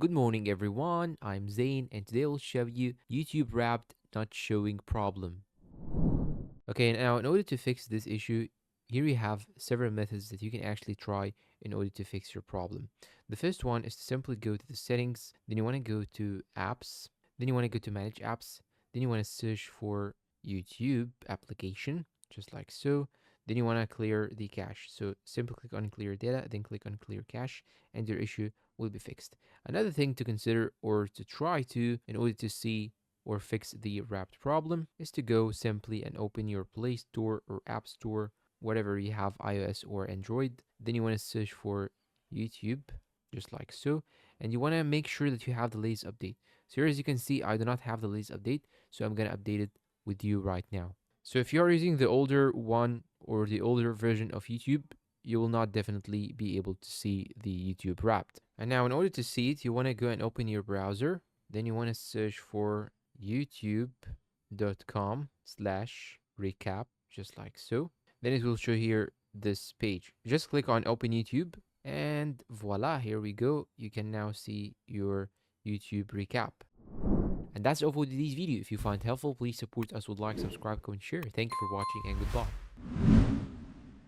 Good morning everyone, I'm Zain and today I'll show you YouTube Wrapped not showing problem. Okay, now in order to fix this issue, here we have several methods that you can actually try in order to fix your problem. The first one is to simply go to the settings, then you want to go to apps, then you want to go to manage apps, then you want to search for YouTube application, just like so. Then you want to clear the cache. So simply click on clear data, then click on clear cache, and your issue will be fixed. Another thing to consider or to try to in order to see or fix the wrapped problem is to go simply and open your Play Store or App Store, whatever you have, iOS or Android. Then you want to search for YouTube, just like so, and you want to make sure that you have the latest update. So here, as you can see, I do not have the latest update, so I'm gonna update it with you right now. So if you are using the older one or the older version of YouTube, you will not definitely be able to see the YouTube wrapped. And now in order to see it, you want to go and open your browser. Then you want to search for youtube.com/recap, just like so. Then it will show here this page. Just click on open YouTube and voila, here we go. You can now see your YouTube recap. And that's all for today's video. If you find it helpful, please support us with like, subscribe, comment, share. Thank you for watching and goodbye.